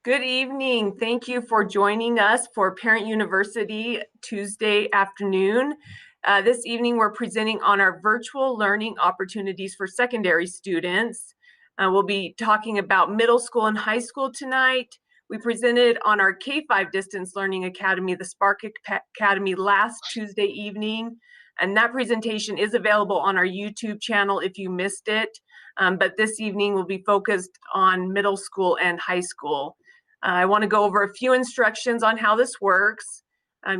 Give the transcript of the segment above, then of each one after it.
Good evening. Thank you for joining us for Parent University Tuesday afternoon. This evening, we're presenting on our virtual learning opportunities for secondary students. We'll be talking about middle school and high school tonight. We presented on our K-5 Distance Learning Academy, the Spark Academy, last Tuesday evening, and that presentation is available on our YouTube channel if you missed it. But this evening will be focused on middle school and high school. I want to go over a few instructions on how this works.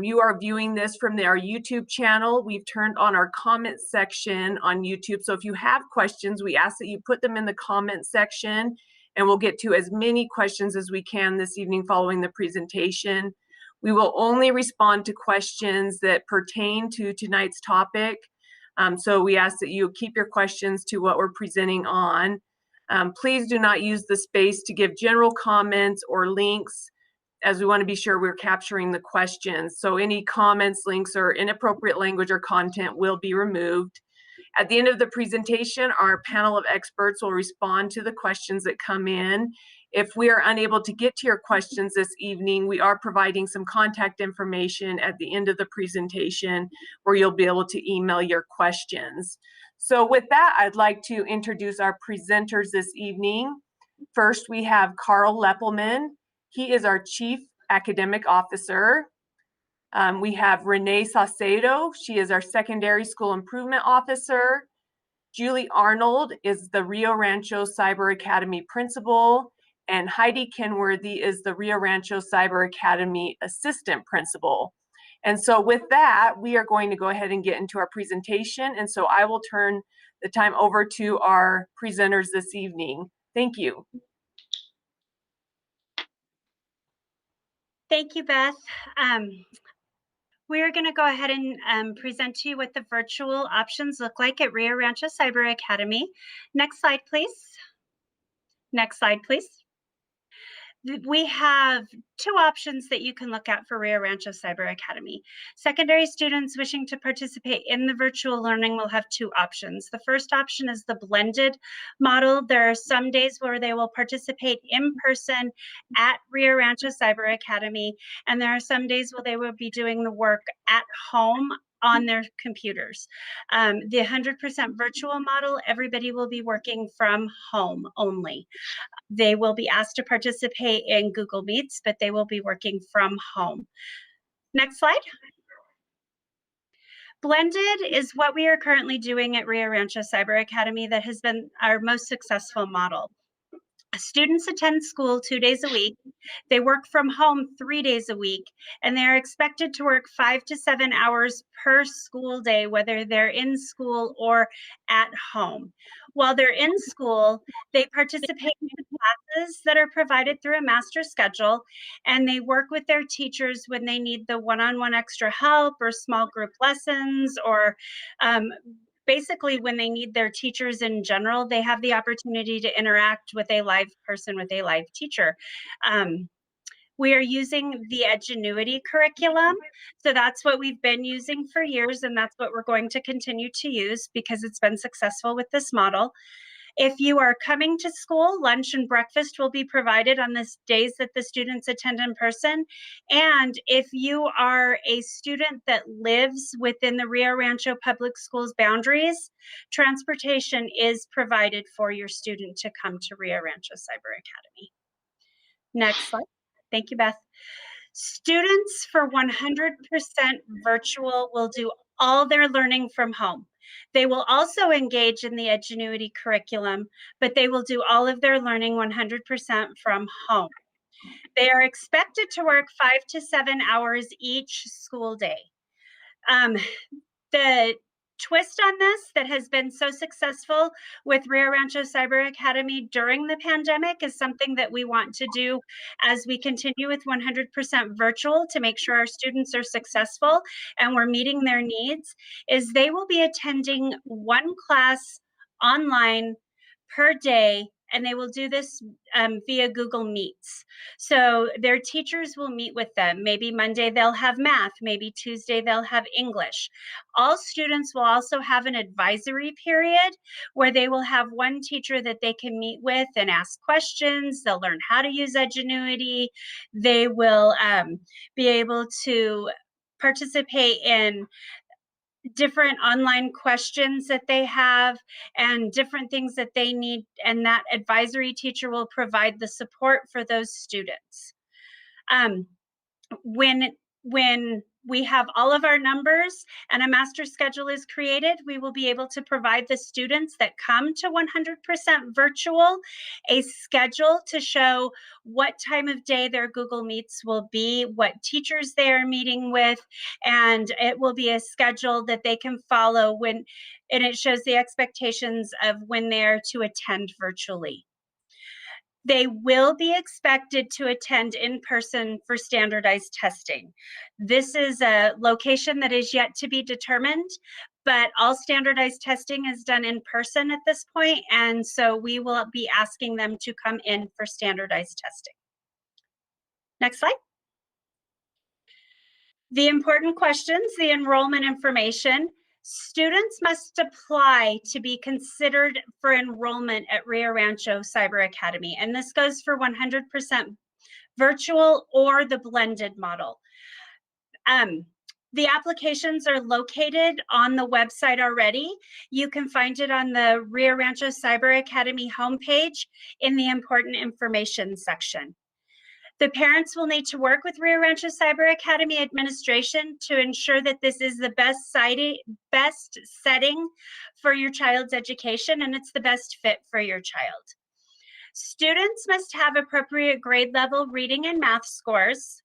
You are viewing this from our YouTube channel. We've turned on our comment section on YouTube. So if you have questions, we ask that you put them in the comment section, and we'll get to as many questions as we can this evening following the presentation. We will only respond to questions that pertain to tonight's topic. So we ask that you keep your questions to what we're presenting on. Please do not use the space to give general comments or links, as we want to be sure we're capturing the questions. So any comments, links, or inappropriate language or content will be removed. At the end of the presentation, our panel of experts will respond to the questions that come in. If we are unable to get to your questions this evening, we are providing some contact information at the end of the presentation where you'll be able to email your questions. So with that, I'd like to introduce our presenters this evening. First, we have Carl Leppelman. He is our Chief Academic Officer. We have Renee Saucedo. She is our Secondary School Improvement Officer. Julie Arnold is the Rio Rancho Cyber Academy Principal. And Heidi Kenworthy is the Rio Rancho Cyber Academy Assistant Principal. And so with that, we are going to go ahead and get into our presentation. And so I will turn the time over to our presenters this evening. Thank you. Thank you, Beth. We're going to go ahead and present to you what the virtual options look like at Rio Rancho Cyber Academy. Next slide, please. Next slide, please. We have two options that you can look at for Rio Rancho Cyber Academy. Secondary students wishing to participate in the virtual learning will have two options. The first option is the blended model. There are some days where they will participate in person at Rio Rancho Cyber Academy, and there are some days where they will be doing the work at home on their computers. The 100% virtual model, everybody will be working from home only. They will be asked to participate in Google Meets, but they will be working from home. Next slide. Blended is what we are currently doing at Rio Rancho Cyber Academy that has been our most successful model. Students attend school 2 days a week. They work from home 3 days a week, and they're expected to work 5 to 7 hours per school day, whether they're in school or at home. While they're in school, they participate in classes that are provided through a master schedule, and they work with their teachers when they need the one-on-one extra help or small group lessons, or basically when they need their teachers in general. They have the opportunity to interact with a live person, with a live teacher. We are using the Edgenuity curriculum. So that's what we've been using for years, and that's what we're going to continue to use because it's been successful with this model. If you are coming to school, lunch and breakfast will be provided on the days that the students attend in person. And if you are a student that lives within the Rio Rancho Public Schools boundaries, transportation is provided for your student to come to Rio Rancho Cyber Academy. Next slide. Thank you, Beth. Students for 100% virtual will do all their learning from home. They will also engage in the Edgenuity curriculum, but they will do all of their learning 100% from home. They are expected to work 5 to 7 hours each school day. The twist on this that has been so successful with Rio Rancho Cyber Academy during the pandemic is something that we want to do as we continue with 100% virtual to make sure our students are successful and we're meeting their needs, is they will be attending one class online per day and they will do this via Google Meets. So their teachers will meet with them. Maybe Monday they'll have math, maybe Tuesday they'll have English. All students will also have an advisory period where they will have one teacher that they can meet with and ask questions. They'll learn how to use Edgenuity. They will be able to participate in different online questions that they have and different things that they need, and that advisory teacher will provide the support for those students. When we have all of our numbers and a master schedule is created, we will be able to provide the students that come to 100% virtual a schedule to show what time of day their Google Meets will be, what teachers they are meeting with, and it will be a schedule that they can follow and it shows the expectations of when they're to attend virtually. They will be expected to attend in person for standardized testing. This is a location that is yet to be determined, but all standardized testing is done in person at this point, and so we will be asking them to come in for standardized testing. Next slide. The important questions, the enrollment information. Students must apply to be considered for enrollment at Rio Rancho Cyber Academy, and this goes for 100% virtual or the blended model. The applications are located on the website already. You can find it on the Rio Rancho Cyber Academy homepage in the important information section. The parents will need to work with Rio Rancho Cyber Academy administration to ensure that this is the best setting for your child's education and it's the best fit for your child. Students must have appropriate grade level reading and math scores.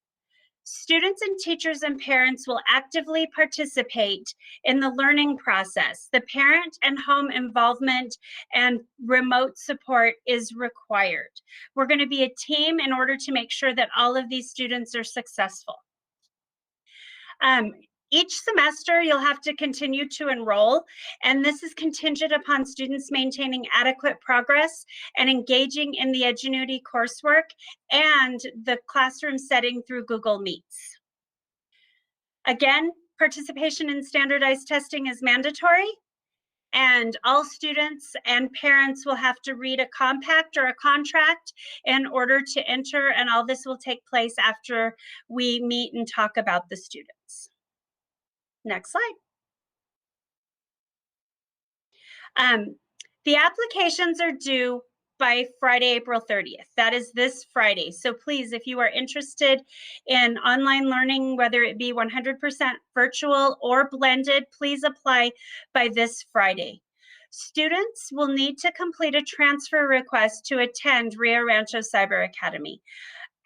Students and teachers and parents will actively participate in the learning process. The parent and home involvement and remote support is required. We're going to be a team in order to make sure that all of these students are successful. Each semester, you'll have to continue to enroll, and this is contingent upon students maintaining adequate progress and engaging in the Edgenuity coursework and the classroom setting through Google Meets. Again, participation in standardized testing is mandatory, and all students and parents will have to read a compact or a contract in order to enter, and all this will take place after we meet and talk about the students. Next slide. The applications are due by Friday, April 30th. That is this Friday. So please, if you are interested in online learning, whether it be 100% virtual or blended, please apply by this Friday. Students will need to complete a transfer request to attend Rio Rancho Cyber Academy.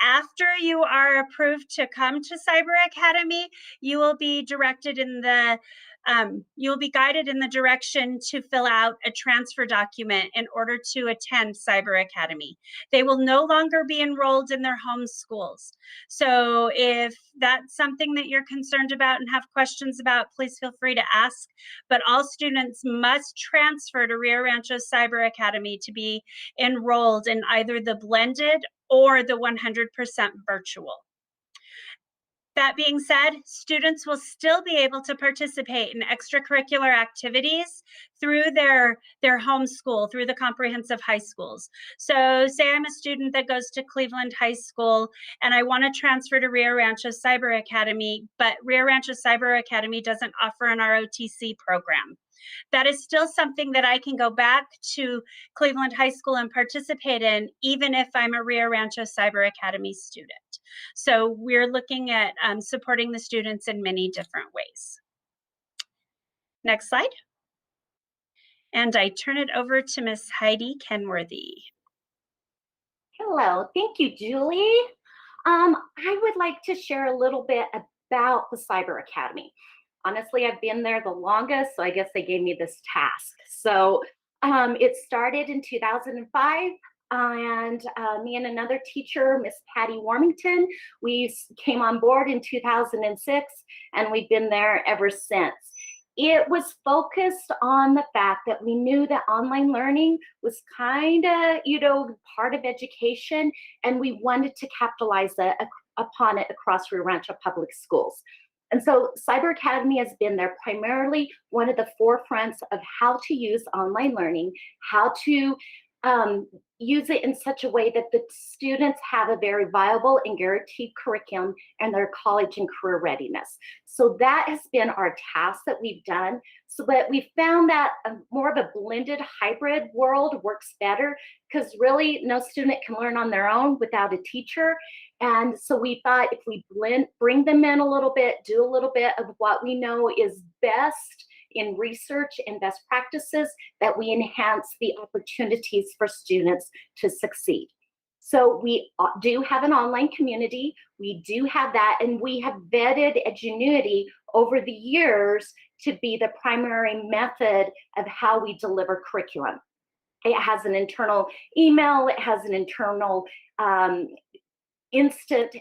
After you are approved to come to Cyber Academy, you will be directed in the you'll be guided in the direction to fill out a transfer document in order to attend Cyber Academy. They will no longer be enrolled in their home schools. So if that's something that you're concerned about and have questions about, please feel free to ask. But all students must transfer to Rio Rancho Cyber Academy to be enrolled in either the blended or the 100% virtual. That being said, students will still be able to participate in extracurricular activities through their home school, through the comprehensive high schools. So say I'm a student that goes to Cleveland High School and I want to transfer to Rio Rancho Cyber Academy, but Rio Rancho Cyber Academy doesn't offer an ROTC program. That is still something that I can go back to Cleveland High School and participate in, even if I'm a Rio Rancho Cyber Academy student. So we're looking at supporting the students in many different ways. Next slide. And I turn it over to Miss Heidi Kenworthy. Hello, thank you, Julie. I would like to share a little bit about the Cyber Academy. Honestly, I've been there the longest, so I guess they gave me this task. So it started in 2005, and me and another teacher, Miss Patty Warmington, we came on board in 2006, and we've been there ever since. it was focused on the fact that we knew that online learning was kind of, part of education, and we wanted to capitalize upon it across Rio Rancho Public Schools. And so Cyber Academy has been there primarily one of the forefronts of how to use online learning, how to use it in such a way that the students have a very viable and guaranteed curriculum and their college and career readiness. So that has been our task that we've done, so that we found that more of a blended hybrid world works better, because really no student can learn on their own without a teacher. And so we thought if we bring them in a little bit, do a little bit of what we know is best in research and best practices, that we enhance the opportunities for students to succeed. So we do have an online community. We do have that, and we have vetted Edgenuity over the years to be the primary method of how we deliver curriculum. It has an internal email, it has an internal instant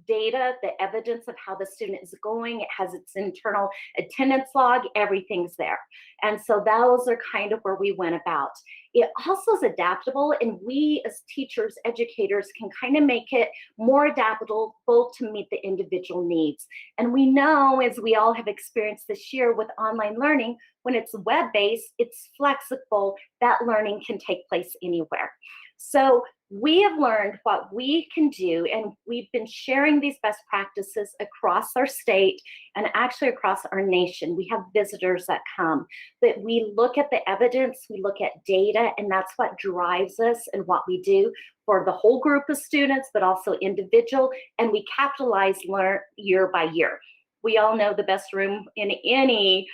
data, the evidence of how the student is going. It has its internal attendance log, everything's there. And so those are kind of where we went about. It also is adaptable, and we as teachers, educators can kind of make it more adaptable to meet the individual needs. And we know, as we all have experienced this year with online learning, when it's web-based, it's flexible, that learning can take place anywhere. So we have learned what we can do, and we've been sharing these best practices across our state and actually across our nation. We have visitors that come, that we look at the evidence, we look at data, and that's what drives us and what we do for the whole group of students, but also individual, and we capitalize year by year. We all know the best room in any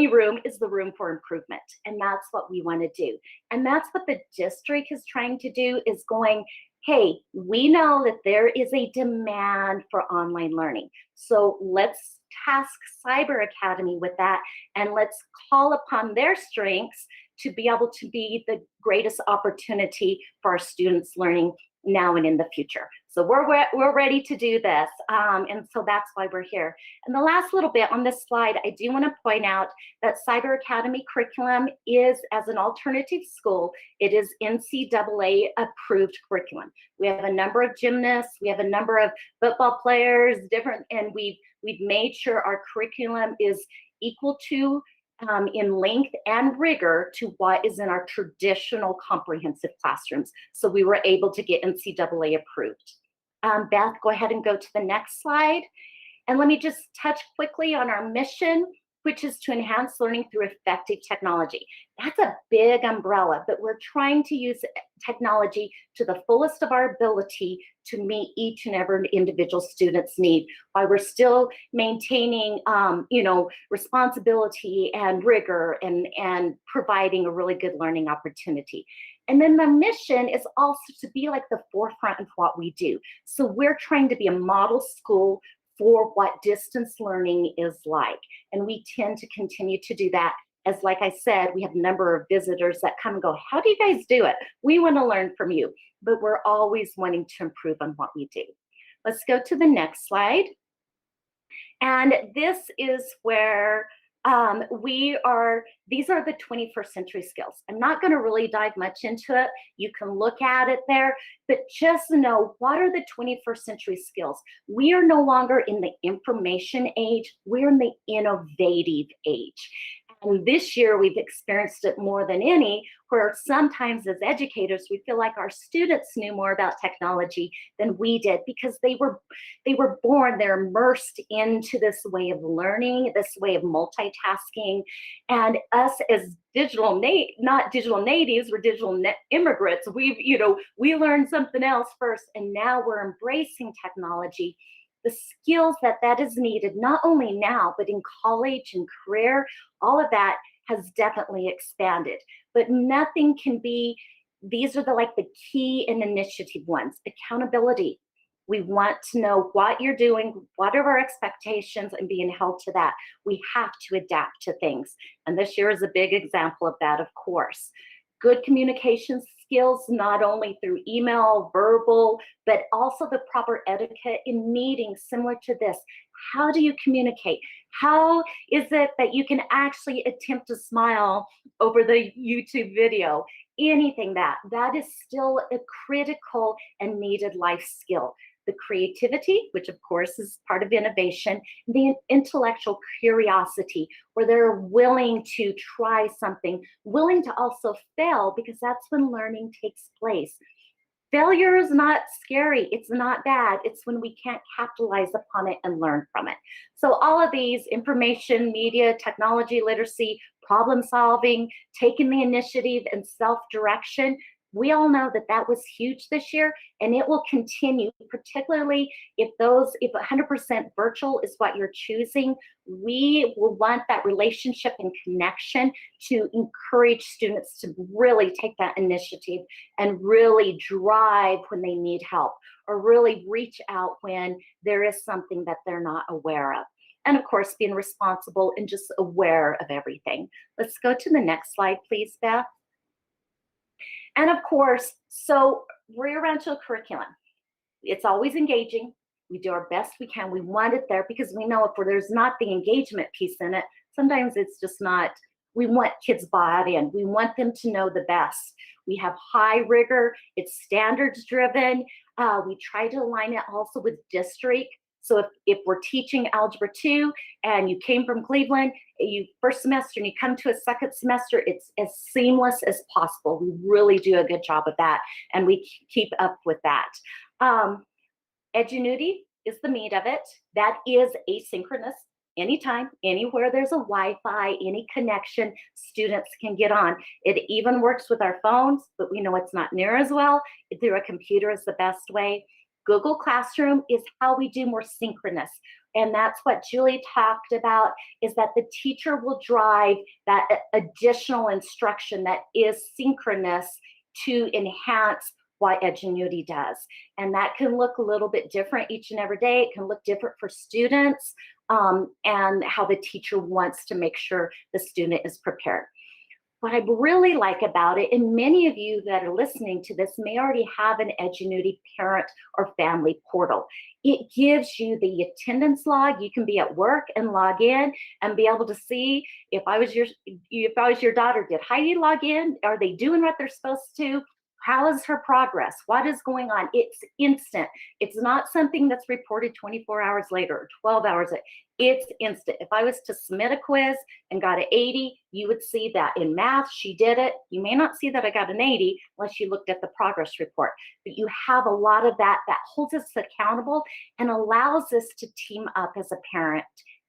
room is the room for improvement, and that's what we want to do. And that's what the district is trying to do, is going, hey, we know that there is a demand for online learning. So let's task Cyber Academy with that, and let's call upon their strengths to be able to be the greatest opportunity for our students learning now and in the future. So we're ready to do this, and so that's why we're here. And the last little bit on this slide, I do want to point out that Cyber Academy curriculum is, as an alternative school, it is NCAA approved curriculum. We have a number of gymnasts, we have a number of football players, and we've made sure our curriculum is equal to in length and rigor to what is in our traditional comprehensive classrooms. So we were able to get NCAA approved. Beth, go ahead and go to the next slide. And let me just touch quickly on our mission, which is to enhance learning through effective technology. That's a big umbrella, but we're trying to use technology to the fullest of our ability to meet each and every individual student's need, while we're still maintaining, responsibility and rigor and providing a really good learning opportunity. And then the mission is also to be like the forefront of what we do. So we're trying to be a model school for what distance learning is like. And we tend to continue to do that. As like I said, we have a number of visitors that come and go, how do you guys do it? We want to learn from you, but we're always wanting to improve on what we do. Let's go to the next slide. And this is where these are the 21st century skills. I'm not going to really dive much into it. You can look at it there, but just know, what are the 21st century skills? We are no longer in the information age, we're in the innovative age. And this year we've experienced it more than any, where sometimes as educators, we feel like our students knew more about technology than we did, because they were born, they're immersed into this way of learning, this way of multitasking. And us as not digital natives, we're digital immigrants. We learned something else first, and now we're embracing technology. The skills that is needed, not only now, but in college and career, all of that has definitely expanded. But nothing can be, these are the key and initiative ones. Accountability. We want to know what you're doing, what are our expectations, and being held to that. We have to adapt to things. And this year is a big example of that, of course. Good communication skills, not only through email, verbal, but also the proper etiquette in meetings similar to this. How do you communicate? How is it that you can actually attempt to smile over the YouTube video? Anything that is still a critical and needed life skill. The creativity, which of course is part of innovation, the intellectual curiosity, where they're willing to try something, willing to also fail, because that's when learning takes place. Failure is not scary. It's not bad. It's when we can't capitalize upon it and learn from it. So all of these: information, media, technology, literacy, problem solving, taking the initiative, and self-direction. We all know that was huge this year, and it will continue, particularly if 100% virtual is what you're choosing. We will want that relationship and connection to encourage students to really take that initiative and really drive when they need help, or really reach out when there is something that they're not aware of. And of course, being responsible and just aware of everything. Let's go to the next slide, please, Beth. And of course, so Rio Rancho curriculum, it's always engaging. We do our best we can. We want it there because we know if there's not the engagement piece in it, sometimes it's just not. We want kids bought in. We want them to know the best. We have high rigor. It's standards driven. We try to align it also with district. So if we're teaching Algebra 2 and you came from Cleveland, you first semester and you come to a second semester, it's as seamless as possible. We really do a good job of that, and we keep up with that. Edgenuity is the meat of it. That is asynchronous. Anytime, anywhere there's a Wi-Fi, any connection, students can get on. It even works with our phones, but we know it's not near as well. Through a computer is the best way. Google Classroom is how we do more synchronous. And that's what Julie talked about, is that the teacher will drive that additional instruction that is synchronous to enhance what Edgenuity does. And that can look a little bit different each and every day. It can look different for students, and how the teacher wants to make sure the student is prepared. What I really like about it, and many of you that are listening to this may already have an Edgenuity parent or family portal. It gives you the attendance log. You can be at work and log in and be able to see if I was your daughter, did Heidi log in? Are they doing what they're supposed to? How is her progress? What is going on? It's instant. It's not something that's reported 24 hours later or 12 hours later. It's instant. If I was to submit a quiz and got an 80, you would see that. In math, she did it. You may not see that I got an 80 unless you looked at the progress report. But you have a lot of that holds us accountable and allows us to team up as a parent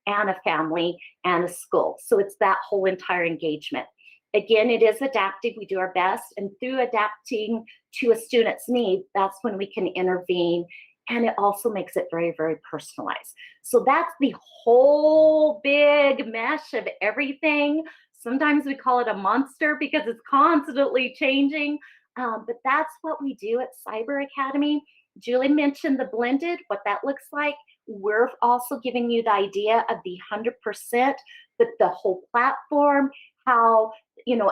and a family and a school. So it's that whole entire engagement. Again, it is adaptive. We do our best. And through adapting to a student's need, that's when we can intervene. And it also makes it very, very personalized. So that's the whole big mesh of everything. Sometimes we call it a monster because it's constantly changing. But that's what we do at Cyber Academy. Julie mentioned the blended, what that looks like. We're also giving you the idea of the 100%, but the whole platform, how,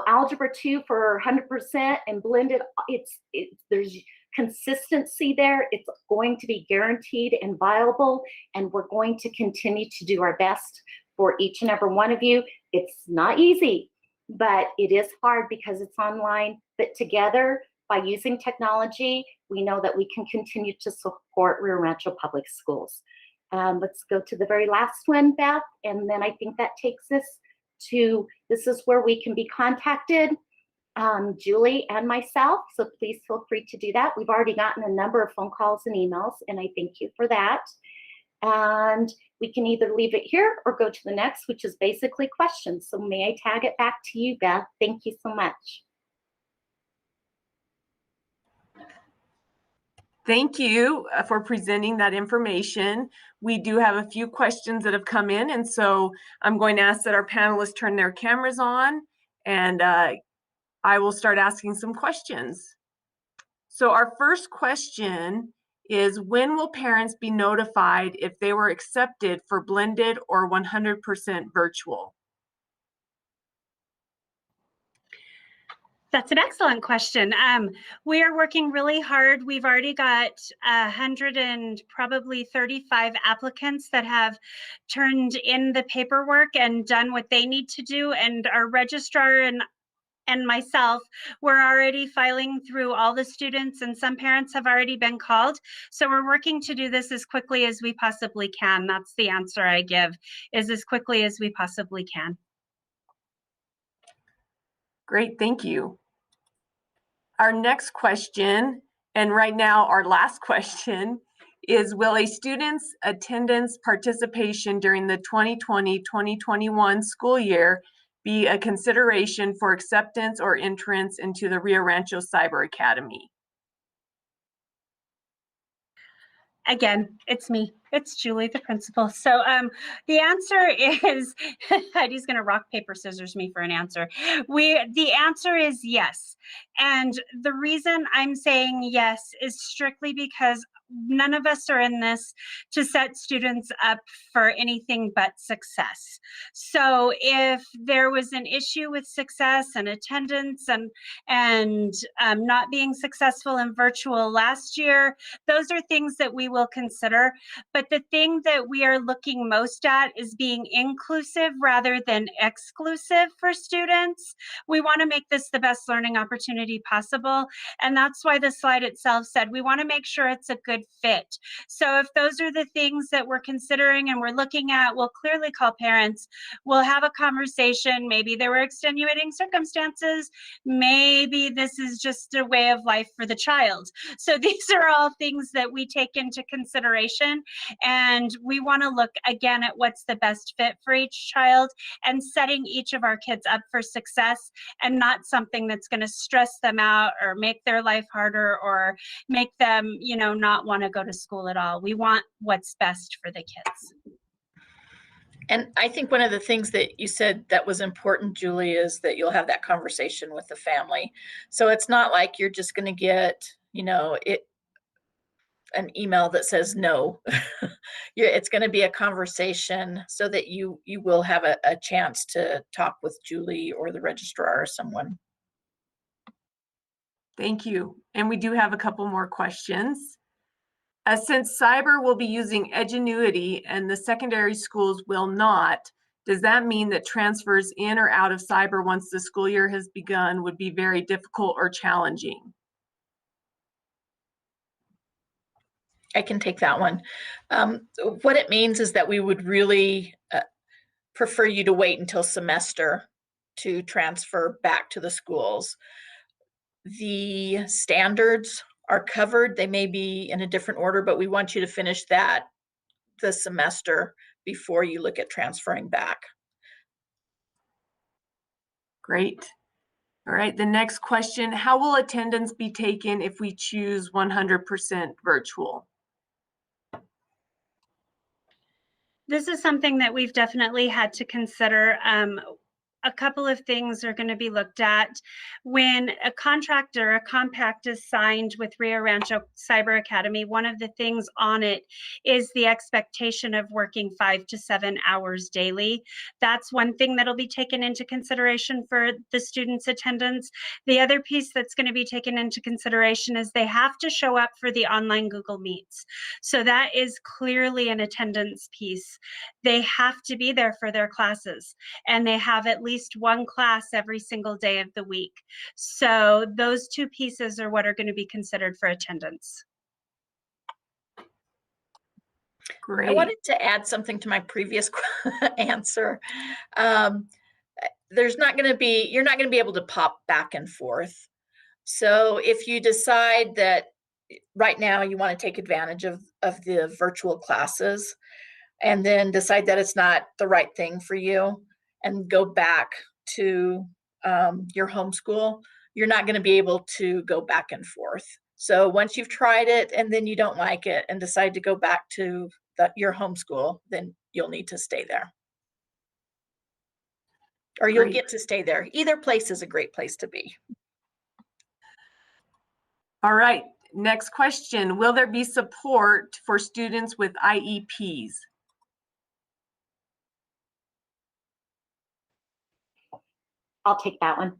Algebra 2 for 100% and blended, there's consistency there. It's going to be guaranteed and viable, and we're going to continue to do our best for each and every one of you. It's not easy, but it is hard because it's online, but together, by using technology, we know that we can continue to support Rio Rancho Public Schools. Let's go to the very last one, Beth, and then I think that takes us to, this is where we can be contacted, Julie and myself, so please feel free to do that. We've already gotten a number of phone calls and emails, and I thank you for that. And we can either leave it here or go to the next, which is basically questions. So may I tag it back to you, Beth? Thank you so much. Thank you for presenting that information. We do have a few questions that have come in, and so I'm going to ask that our panelists turn their cameras on, and I will start asking some questions. So our first question is, when will parents be notified if they were accepted for blended or 100% virtual? That's an excellent question. We are working really hard. We've already got 135 applicants that have turned in the paperwork and done what they need to do. And our registrar and myself, we're already filing through all the students, and some parents have already been called. So we're working to do this as quickly as we possibly can. That's the answer I give, is as quickly as we possibly can. Great, thank you. Our next question, and right now our last question, is will a student's attendance participation during the 2020-2021 school year be a consideration for acceptance or entrance into the Rio Rancho Cyber Academy? Again, it's me. It's Julie, the principal. So the answer is, Heidi's going to rock, paper, scissors me for an answer. The answer is yes. And the reason I'm saying yes is strictly because none of us are in this to set students up for anything but success. So if there was an issue with success and attendance and not being successful in virtual last year, those are things that we will consider. But the thing that we are looking most at is being inclusive rather than exclusive for students. We want to make this the best learning opportunity possible. And that's why the slide itself said we want to make sure it's a good fit. So if those are the things that we're considering and we're looking at, we'll clearly call parents. We'll have a conversation. Maybe there were extenuating circumstances. Maybe this is just a way of life for the child. So these are all things that we take into consideration. And we want to look again at what's the best fit for each child and setting each of our kids up for success, and not something that's going to stress them out or make their life harder or make them, not want to go to school at all. We want what's best for the kids. And I think one of the things that you said that was important, Julie, is that you'll have that conversation with the family. So it's not like you're just going to get, an email that says no. It's going to be a conversation so that you will have a chance to talk with Julie or the registrar or someone. Thank you. And we do have a couple more questions. Since cyber will be using Edgenuity and the secondary schools will not, does that mean that transfers in or out of cyber once the school year has begun would be very difficult or challenging? I can take that one. What it means is that we would really prefer you to wait until semester to transfer back to the schools. The standards are covered. They may be in a different order, but we want you to finish the semester before you look at transferring back. Great. All right, the next question, how will attendance be taken if we choose 100% virtual? This is something that we've definitely had to consider. A couple of things are going to be looked at. When a contract or a compact is signed with Rio Rancho Cyber Academy, one of the things on it is the expectation of working 5 to 7 hours daily. That's one thing that'll be taken into consideration for the students' attendance. The other piece that's going to be taken into consideration is they have to show up for the online Google Meets. So that is clearly an attendance piece. They have to be there for their classes, and they have at least one class every single day of the week. So those two pieces are what are going to be considered for attendance. Great. I wanted to add something to my previous answer. You're not going to be able to pop back and forth. So if you decide that right now you want to take advantage of the virtual classes and then decide that it's not the right thing for you and go back to your homeschool, you're not going to be able to go back and forth. So once you've tried it and then you don't like it and decide to go back to your homeschool, then you'll need to stay there. Or you'll get to stay there. Either place is a great place to be. All right, next question. Will there be support for students with IEPs? I'll take that one.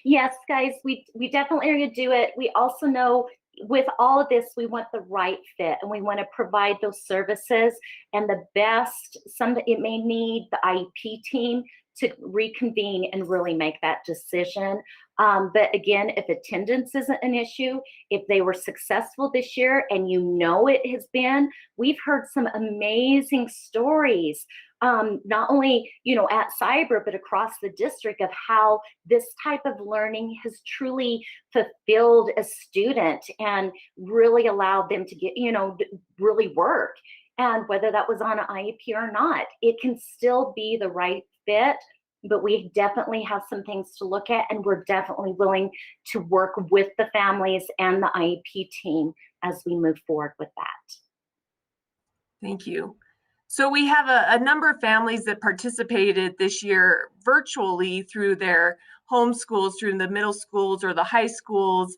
Yes, guys, we definitely are going to do it. We also know with all of this, we want the right fit, and we want to provide those services and the best. It may need the IEP team to reconvene and really make that decision. But again, if attendance isn't an issue, if they were successful this year, and you know it has been, we've heard some amazing stories, not only at Cyber, but across the district, of how this type of learning has truly fulfilled a student and really allowed them to get really work. And whether that was on an IEP or not, it can still be the right fit. But we definitely have some things to look at, and we're definitely willing to work with the families and the IEP team as we move forward with that. Thank you. So we have a number of families that participated this year virtually through their home schools, through the middle schools or the high schools.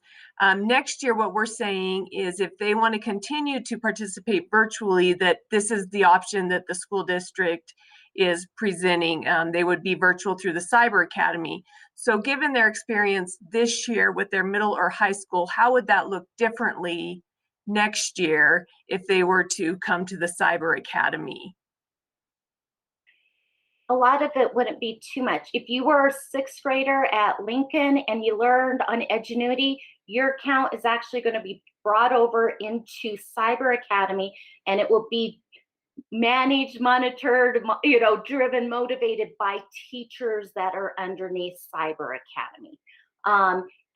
Next year, what we're saying is if they want to continue to participate virtually, that this is the option that the school district is presenting. They would be virtual through the Cyber Academy. So given their experience this year with their middle or high school, how would that look differently next year if they were to come to the Cyber Academy? A lot of it wouldn't be too much. If you were a sixth grader at Lincoln and you learned on Edgenuity, your account is actually going to be brought over into Cyber Academy, and it will be managed, monitored, driven, motivated by teachers that are underneath Cyber Academy.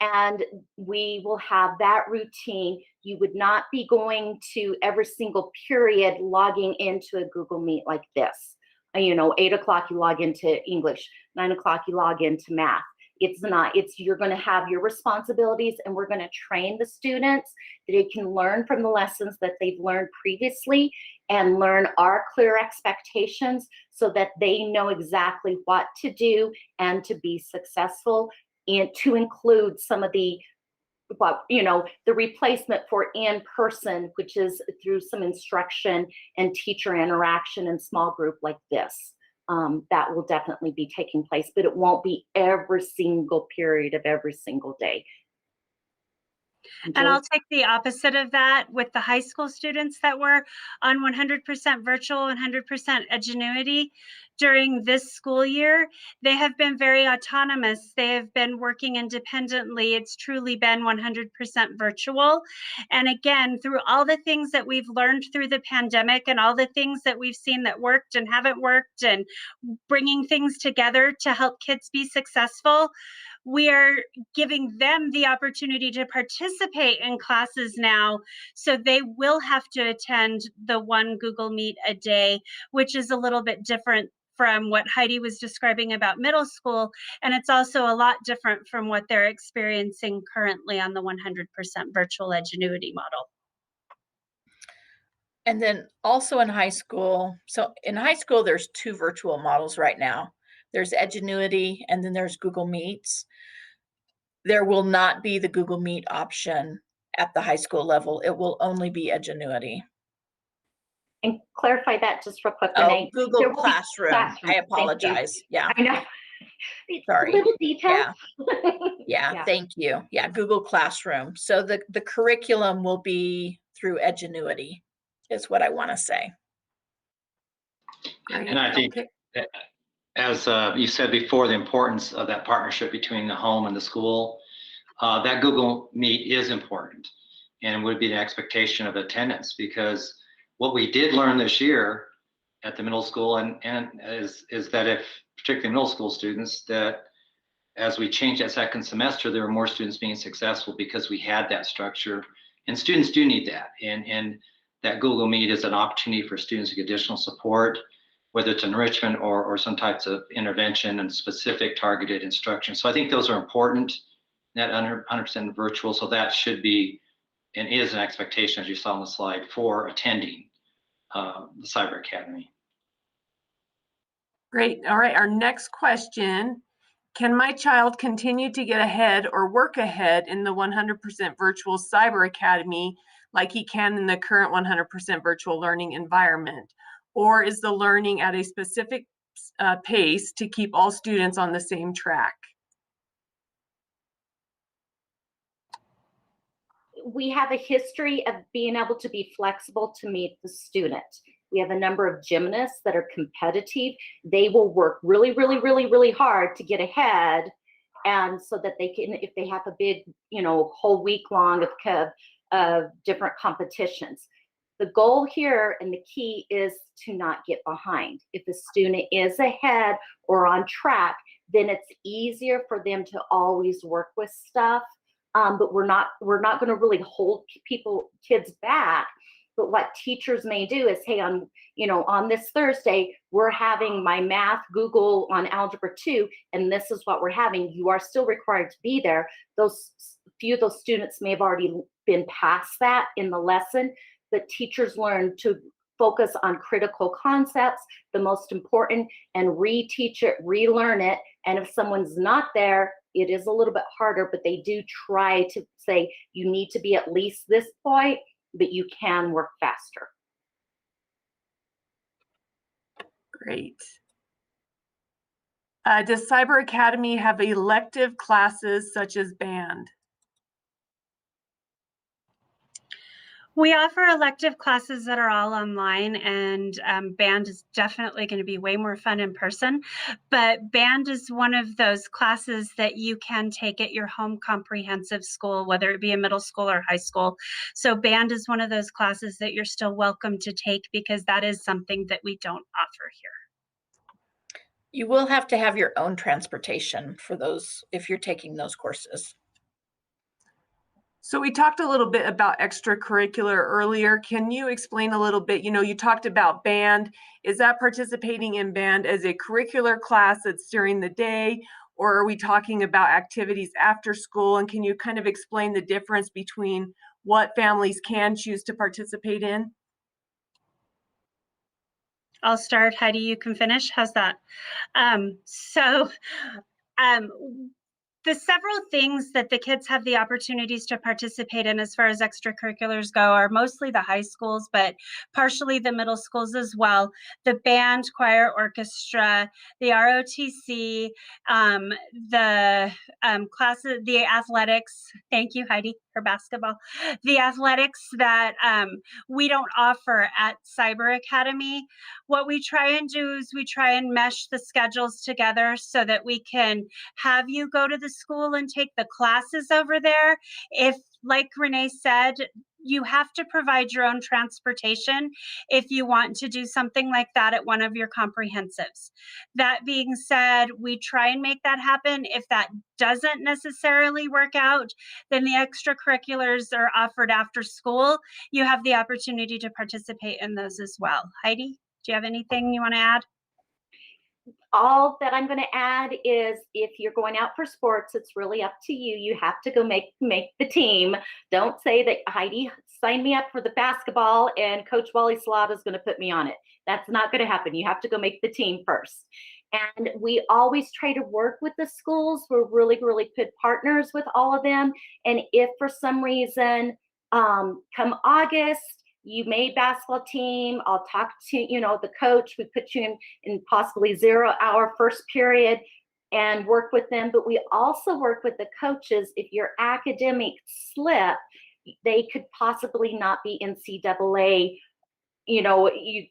And we will have that routine. You would not be going to every single period logging into a Google Meet like this. 8 o'clock you log into English, 9 o'clock you log into math. You're going to have your responsibilities, and we're going to train the students that they can learn from the lessons that they've learned previously and learn our clear expectations so that they know exactly what to do and to be successful, and to include some of the replacement for in-person, which is through some instruction and teacher interaction in small group like this. That will definitely be taking place, but it won't be every single period of every single day. And I'll take the opposite of that with the high school students that were on 100% virtual, 100% Edgenuity during this school year. They have been very autonomous. They have been working independently. It's truly been 100% virtual. And again, through all the things that we've learned through the pandemic and all the things that we've seen that worked and haven't worked, and bringing things together to help kids be successful, we are giving them the opportunity to participate in classes now. So they will have to attend the one Google Meet a day, which is a little bit different from what Heidi was describing about middle school. And it's also a lot different from what they're experiencing currently on the 100% virtual Edgenuity model. And then also in high school, so in high school, there's 2 virtual models right now. There's Edgenuity, and then there's Google Meets. There will not be the Google Meet option at the high school level. It will only be Edgenuity. And clarify that just real quick, Oh, Renee. Google Classroom. I apologize. Yeah. I know. Sorry. Little details. Yeah. Thank you. Yeah, Google Classroom. So the curriculum will be through Edgenuity, is what I want to say. And I think, as you said before, the importance of that partnership between the home and the school, that Google Meet is important, and would be the expectation of attendance, because what we did learn this year at the middle school and is that if particularly middle school students, that as we changed that second semester, there were more students being successful because we had that structure, and students do need that. And that Google Meet is an opportunity for students to get additional support, whether it's enrichment or some types of intervention and specific targeted instruction. So I think those are important, that 100% virtual. So that should be and is an expectation, as you saw on the slide, for attending the Cyber Academy. Great. All right. Our next question. Can my child continue to get ahead or work ahead in the 100% virtual Cyber Academy like he can in the current 100% virtual learning environment? Or is the learning at a specific pace to keep all students on the same track? We have a history of being able to be flexible to meet the student. We have a number of gymnasts that are competitive. They will work really, really, really, really hard to get ahead. And so that they can, if they have a big, whole week long of different competitions. The goal here and the key is to not get behind. If the student is ahead or on track, then it's easier for them to always work with stuff. But we're not going to really hold kids back. But what teachers may do is, hey, on this Thursday, we're having my math Google on Algebra 2, and this is what we're having. You are still required to be there. Few of those students may have already been past that in the lesson, but teachers learn to focus on critical concepts, the most important, and reteach it, relearn it. And if someone's not there, it is a little bit harder, but they do try to say, you need to be at least this point, but you can work faster. Great. Does Cyber Academy have elective classes such as band? We offer elective classes that are all online, and band is definitely going to be way more fun in person. But band is one of those classes that you can take at your home comprehensive school, whether it be a middle school or high school. So band is one of those classes that you're still welcome to take, because that is something that we don't offer here. You will have to have your own transportation for those if you're taking those courses. So we talked a little bit about extracurricular earlier. Can you explain a little bit? You talked about band. Is that participating in band as a curricular class that's during the day, or are we talking about activities after school? And can you kind of explain the difference between what families can choose to participate in? I'll start. Heidi, you can finish. How's that? The several things that the kids have the opportunities to participate in as far as extracurriculars go are mostly the high schools, but partially the middle schools as well. The band, choir, orchestra, the ROTC, the classes, the athletics. Thank you, Heidi, for basketball. The athletics that we don't offer at Cyber Academy. What we try and do is we try and mesh the schedules together so that we can have you go to the school and take the classes over there. If, like Renee said, you have to provide your own transportation if you want to do something like that at one of your comprehensives. That being said, we try and make that happen. If that doesn't necessarily work out, then the extracurriculars are offered after school. You have the opportunity to participate in those as well. Heidi, do you have anything you want to add? All that I'm going to add is, if you're going out for sports, it's really up to you. You have to go make the team. Don't say that, Heidi, sign me up for the basketball and Coach Wally Slaughter is going to put me on it. That's not going to happen. You have to go make the team first. And we always try to work with the schools. We're really, really good partners with all of them. And if for some reason, come August, you made basketball team, I'll talk to the coach. We put you in possibly 0-hour first period and work with them. But we also work with the coaches. If your academic slip, they could possibly not be NCAA,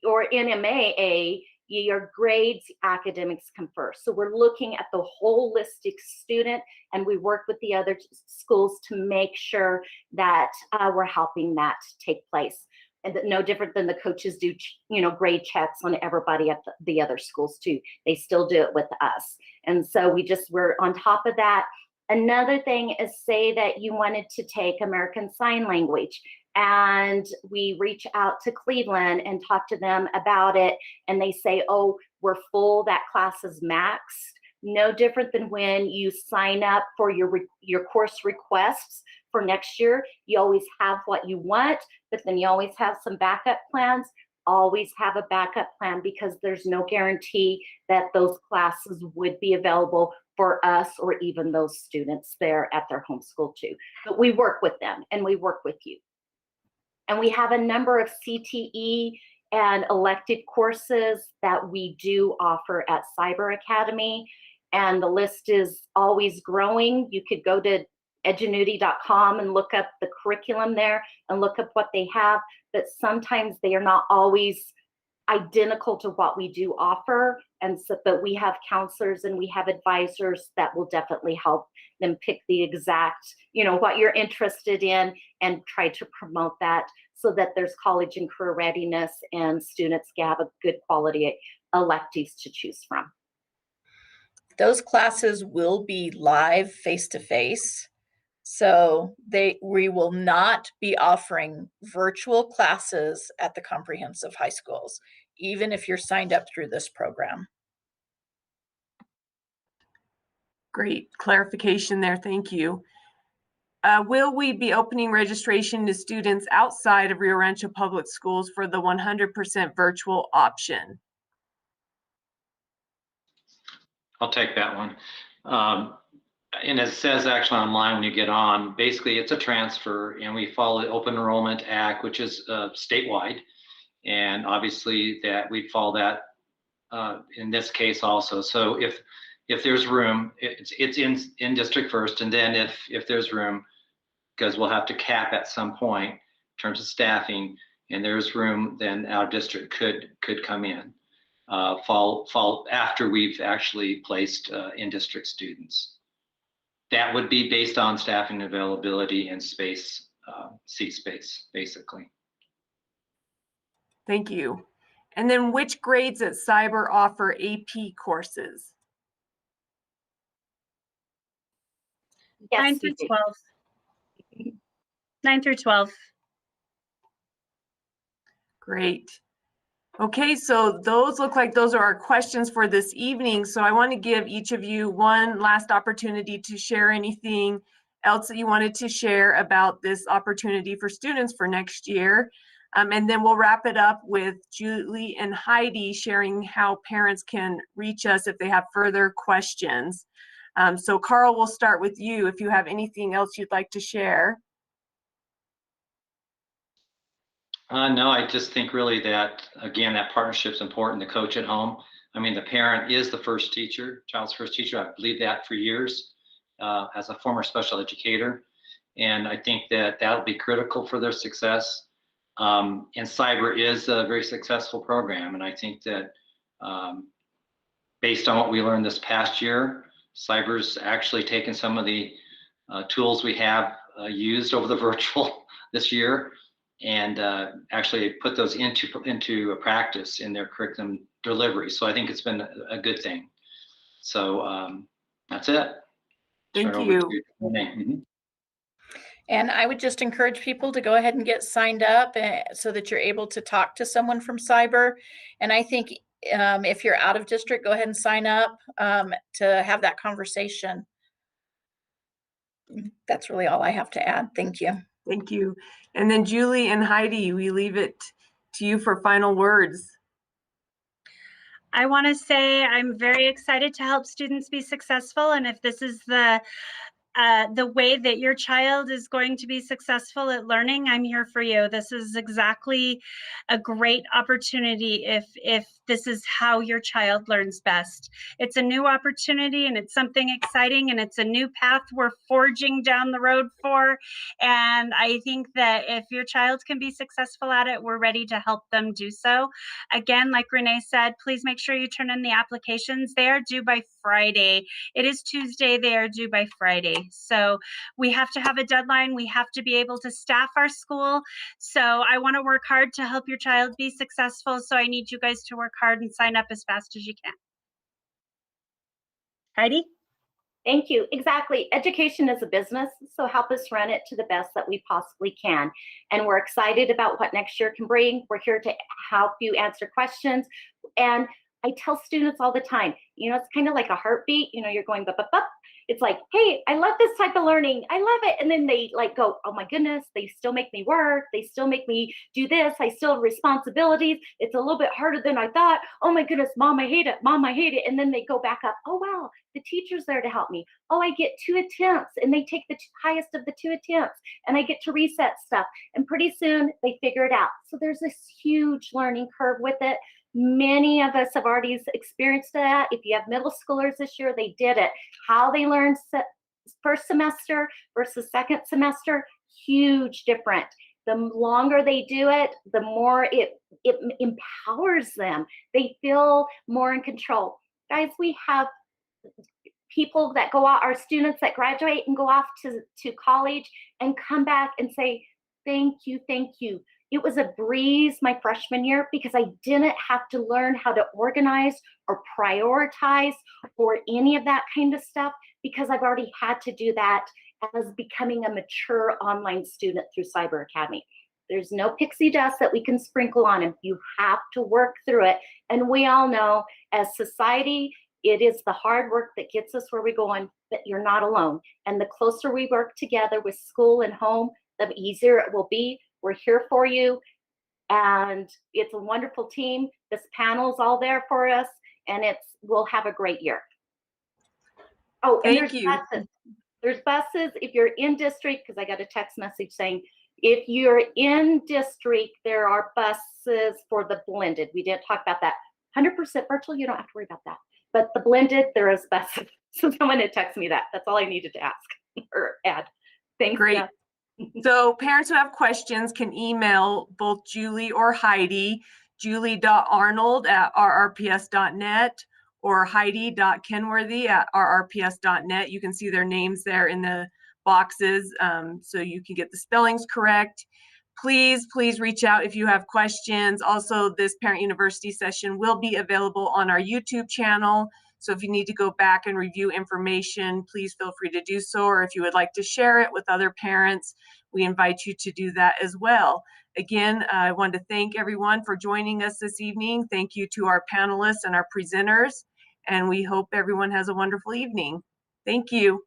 or NMAA. Your grades, academics come first. So we're looking at the holistic student, and we work with the other schools to make sure that we're helping that take place. And no different than the coaches do, grade checks on everybody at the other schools too. They still do it with us. And so we're on top of that. Another thing is, say that you wanted to take American Sign Language, and we reach out to Cleveland and talk to them about it, and they say, oh, we're full, that class is maxed. No different than when you sign up for your course requests for next year. You always have what you want, but then you always have some backup plans. Always have a backup plan, because there's no guarantee that those classes would be available for us or even those students there at their home school too. But we work with them and we work with you. And we have a number of CTE and elective courses that we do offer at Cyber Academy. And the list is always growing. You could go to edgenuity.com and look up the curriculum there and look up what they have, but sometimes they are not always identical to what we do offer. And so, but we have counselors and we have advisors that will definitely help them pick the exact, what you're interested in and try to promote that so that there's college and career readiness and students have a good quality electives to choose from. Those classes will be live face-to-face. So we will not be offering virtual classes at the comprehensive high schools, even if you're signed up through this program. Great clarification there. Thank you. Will we be opening registration to students outside of Rio Rancho Public Schools for the 100% virtual option? I'll take that one. And it says actually online when you get on, basically it's a transfer and we follow the Open Enrollment Act, which is statewide. And obviously that we follow that in this case also. So if there's room, it's in district first, and then if there's room, because we'll have to cap at some point in terms of staffing, and there's room, then our district could come in. Fall after we've actually placed in-district students. That would be based on staffing availability and space, seat space, basically. Thank you. And then which grades at Cyber offer AP courses? Yes, 9 through 12. 9 through 12. Great. Okay, so those look like those are our questions for this evening. So I want to give each of you one last opportunity to share anything else that you wanted to share about this opportunity for students for next year. And then we'll wrap it up with Julie and Heidi sharing how parents can reach us if they have further questions. So Carl, we'll start with you if you have anything else you'd like to share. No, I just think really that, again, that partnership is important, the coach at home. I mean, the parent is the first teacher, child's first teacher. I believe that for years as a former special educator. And I think that that'll be critical for their success. And Cyber is a very successful program. And I think that based on what we learned this past year, Cyber's actually taken some of the tools we have used over the virtual this year and actually put those into a practice in their curriculum delivery. So I think it's been a good thing. So that's it. Thank you. Mm-hmm. And I would just encourage people to go ahead and get signed up so that you're able to talk to someone from Cyber. And I think if you're out of district, go ahead and sign up to have that conversation. That's really all I have to add. Thank you. Thank you. And then Julie and Heidi, we leave it to you for final words. I want to say I'm very excited to help students be successful. And if this is the way that your child is going to be successful at learning, I'm here for you. This is exactly a great opportunity if this is how your child learns best. It's a new opportunity and it's something exciting and it's a new path we're forging down the road for. And I think that if your child can be successful at it, we're ready to help them do so. Again, like Renee said, please make sure you turn in the applications. They are due by Friday. It is Tuesday. They are due by Friday. So we have to have a deadline. We have to be able to staff our school. So I want to work hard to help your child be successful. So I need you guys to work hard and sign up as fast as you can. Heidi? Thank you. Exactly. Education is a business, so help us run it to the best that we possibly can. And we're excited about what next year can bring. We're here to help you answer questions. And I tell students all the time, it's kind of like a heartbeat. You're going, bup, bup, bup. it's like, hey, I love this type of learning. I love it. And then they like go, oh my goodness, they still make me work. They still make me do this. I still have responsibilities. It's a little bit harder than I thought. Oh my goodness, Mom, I hate it. Mom, I hate it. And then they go back up. Oh, wow, the teacher's there to help me. Oh, I get 2 attempts, and they take the highest of the 2 attempts, and I get to reset stuff. And pretty soon they figure it out. So there's this huge learning curve with it. Many of us have already experienced that. If you have middle schoolers this year, they did it. How they learned first semester versus second semester, huge different. The longer they do it, the more it empowers them. They feel more in control. Guys, we have people that go out, our students that graduate and go off to college and come back and say, thank you, thank you. It was a breeze my freshman year because I didn't have to learn how to organize or prioritize or any of that kind of stuff because I've already had to do that as becoming a mature online student through Cyber Academy. There's no pixie dust that we can sprinkle on them. You have to work through it. And we all know as society, it is the hard work that gets us where we're going, but you're not alone. And the closer we work together with school and home, the easier it will be. We're here for you. And it's a wonderful team. This panel's all there for us, and we'll have a great year. Oh, and Thank you. Buses. There's buses if you're in district, because I got a text message saying, if you're in district, there are buses for the blended. We didn't talk about that. 100% virtual, you don't have to worry about that. But the blended, there is buses. So someone had texted me that. That's all I needed to ask or add. Thanks. Great. Yeah. So parents who have questions can email both Julie or Heidi, julie.arnold@rrps.net or heidi.kenworthy@rrps.net. You can see their names there in the boxes, so you can get the spellings correct. Please reach out if you have questions. Also, this Parent University session will be available on our YouTube channel. So if you need to go back and review information, please feel free to do so. Or if you would like to share it with other parents, we invite you to do that as well. Again, I want to thank everyone for joining us this evening. Thank you to our panelists and our presenters. And we hope everyone has a wonderful evening. Thank you.